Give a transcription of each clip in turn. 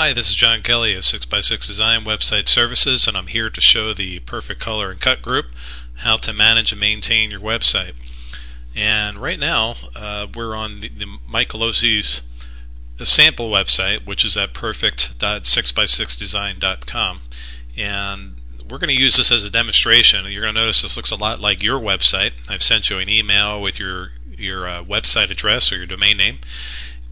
Hi, this is John Kelly of 6x6 Design Website Services, and I'm here to show the Perfect Color and Cut group how to manage and maintain your website. And right now we're on the Mike Colosi's sample website, which is at perfect.6x6design.com, and we're going to use this as a demonstration. You're going to notice this looks a lot like your website. I've sent you an email with your website address or your domain name,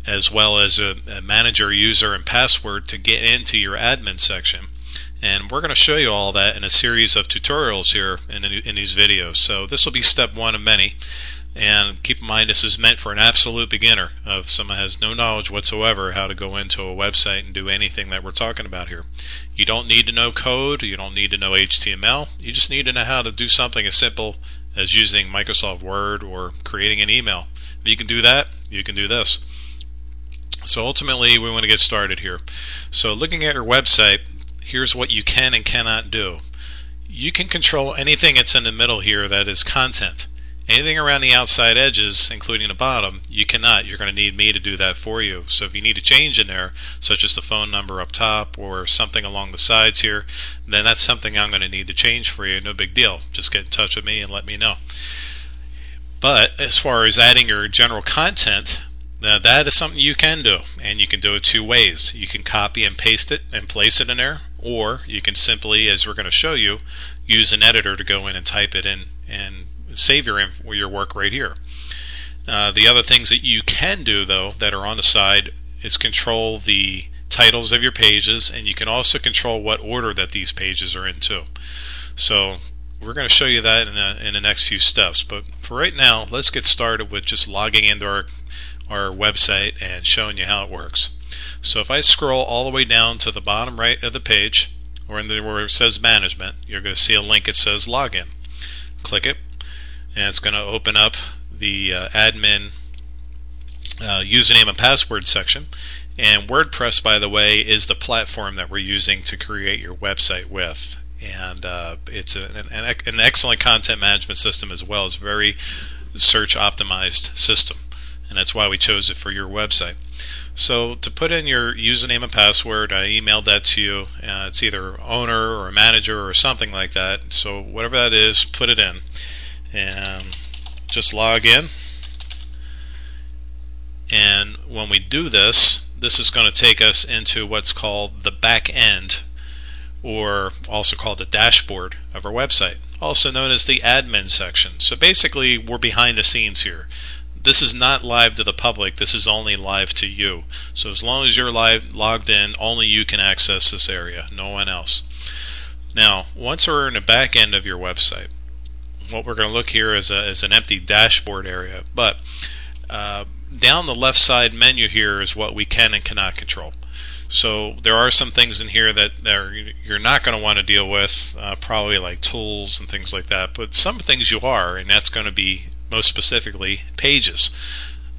as well as a manager, user, and password to get into your admin section. And we're going to show you all that in a series of tutorials here in these videos. So this will be step one of many. And keep in mind, this is meant for an absolute beginner, of someone who has no knowledge whatsoever how to go into a website and do anything that we're talking about here. You don't need to know code, you don't need to know HTML, you just need to know how to do something as simple as using Microsoft Word or creating an email. If you can do that, you can do this. So ultimately we want to get started here. So looking at your website, here's what you can and cannot do. You can control anything that's in the middle here that is content. Anything around the outside edges, including the bottom, you cannot. You're going to need me to do that for you. So if you need a change in there, such as the phone number up top or something along the sides here, then that's something I'm going to need to change for you. No big deal. Just get in touch with me and let me know. But as far as adding your general content, now that is something you can do, and you can do it two ways. You can copy and paste it and place it in there, or you can simply, as we're going to show you, use an editor to go in and type it in and save your work right here. The other things that you can do, though, that are on the side, is control the titles of your pages, and you can also control what order that these pages are in too. So we're going to show you that in the next few steps. But for right now, let's get started with just logging into our website and showing you how it works. So if I scroll all the way down to the bottom right of the page, or where it says management, you're going to see a link that says login. Click it, and it's going to open up the admin username and password section. And WordPress, by the way, is the platform that we're using to create your website with. And it's an excellent content management system, as well as very search optimized system. And that's why we chose it for your website. So to put in your username and password, I emailed that to you. It's either owner or manager or something like that. So whatever that is, put it in. And just log in. And when we do this, this is going to take us into what's called the back end, or also called the dashboard of our website, also known as the admin section. So basically, we're behind the scenes here. This is not live to the public, this is only live to you. So as long as you're logged in, only you can access this area, no one else. Now, once we're in the back end of your website, what we're going to look here is an empty dashboard area. But down the left side menu here is what we can and cannot control. So there are some things in here that you're not going to want to deal with, probably like tools and things like that. But some things you are, and that's going to be most specifically pages.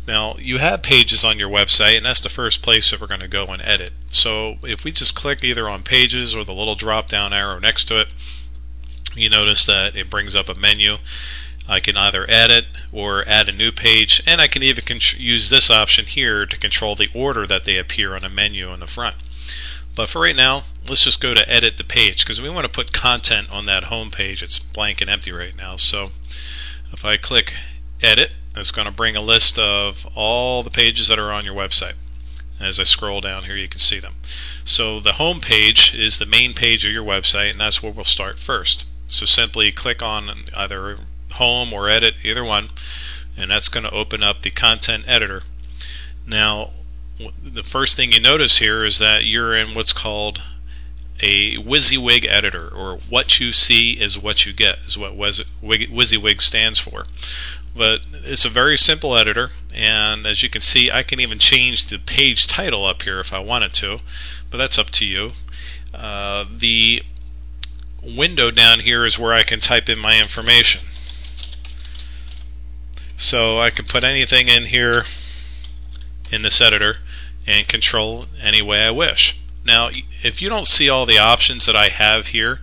Now you have pages on your website, and that's the first place that we're going to go and edit. So if we just click either on pages or the little drop down arrow next to it, you notice that it brings up a menu. I can either edit or add a new page, and I can even use this option here to control the order that they appear on a menu on the front. But for right now, let's just go to edit the page, because we want to put content on that home page. It's blank and empty right now. So if I click edit, it's going to bring a list of all the pages that are on your website. As I scroll down here, you can see them. So the home page is the main page of your website, and that's where we'll start first. So simply click on either home or edit, either one, and that's going to open up the content editor. Now the first thing you notice here is that you're in what's called a WYSIWYG editor, or what you see is what you get, is what WYSIWYG stands for. But it's a very simple editor, and as you can see, I can even change the page title up here if I wanted to, but that's up to you. The window down here is where I can type in my information. So I can put anything in here in this editor and control any way I wish. Now if you don't see all the options that I have here,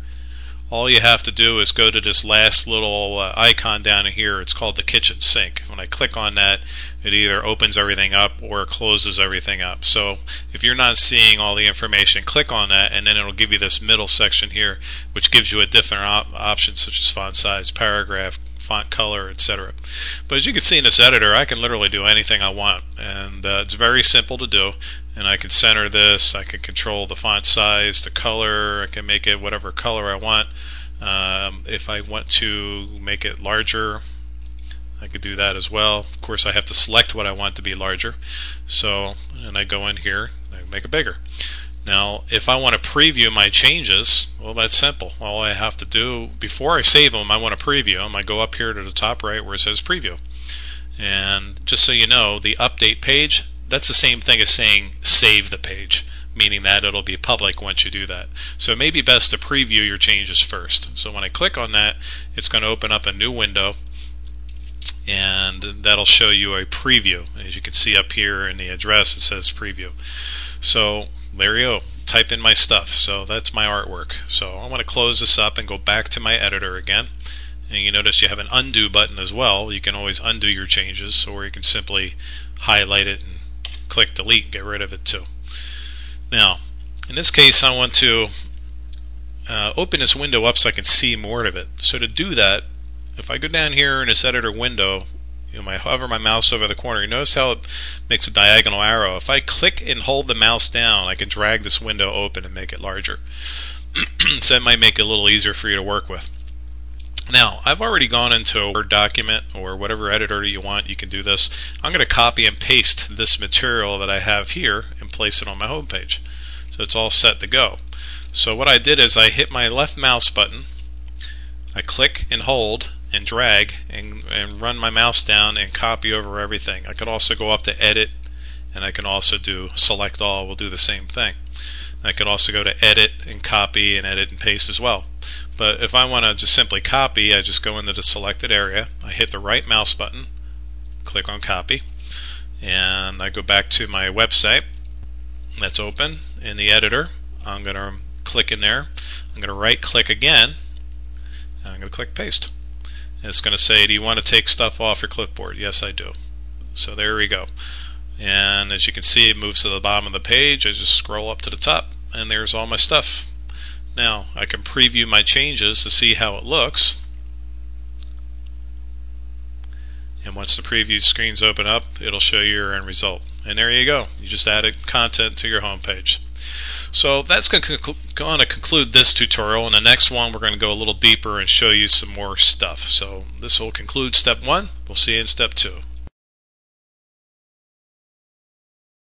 all you have to do is go to this last little icon down here. It's called the kitchen sink. When I click on that, it either opens everything up or closes everything up. So if you're not seeing all the information, click on that, and then it'll give you this middle section here, which gives you a different options such as font size, paragraph, font color, etc. But as you can see in this editor, I can literally do anything I want, and it's very simple to do. And I can center this, I can control the font size, the color, I can make it whatever color I want. If I want to make it larger, I could do that as well. Of course, I have to select what I want to be larger. So, and I go in here, I make it bigger. Now, if I want to preview my changes, well, that's simple. All I have to do, before I save them, I want to preview them. I go up here to the top right where it says preview. And just so you know, the update page, that's the same thing as saying save the page, meaning that it'll be public once you do that. So it may be best to preview your changes first. So when I click on that, it's going to open up a new window, and that'll show you a preview. As you can see up here in the address, it says preview. So there you go, type in my stuff. So that's my artwork. So I want to close this up and go back to my editor again. And you notice you have an undo button as well. You can always undo your changes, or you can simply highlight it and click delete and get rid of it too. Now, in this case, I want to open this window up so I can see more of it. So to do that, if I go down here in this editor window, I hover my mouse over the corner, you notice how it makes a diagonal arrow. If I click and hold the mouse down, I can drag this window open and make it larger. So that might make it a little easier for you to work with. Now, I've already gone into a Word document or whatever editor you want. You can do this. I'm going to copy and paste this material that I have here and place it on my home page. So it's all set to go. So what I did is I hit my left mouse button, I click and hold and drag and run my mouse down and copy over everything. I could also go up to edit, and I can also do select all. We'll do the same thing. I could also go to edit and copy and edit and paste as well. But if I want to just simply copy, I just go into the selected area, I hit the right mouse button, click on copy, and I go back to my website that's open in the editor. I'm going to click in there, I'm going to right click again, and I'm going to click paste. And it's going to say, do you want to take stuff off your clipboard? Yes, I do. So there we go. And as you can see, it moves to the bottom of the page. I just scroll up to the top, and there's all my stuff. Now I can preview my changes to see how it looks, and once the preview screens open up, it'll show you your end result. And there you go, you just added content to your home page. So that's going to conclude this tutorial. In the next one, we're going to go a little deeper and show you some more stuff. So this will conclude step 1. We'll see you in step 2.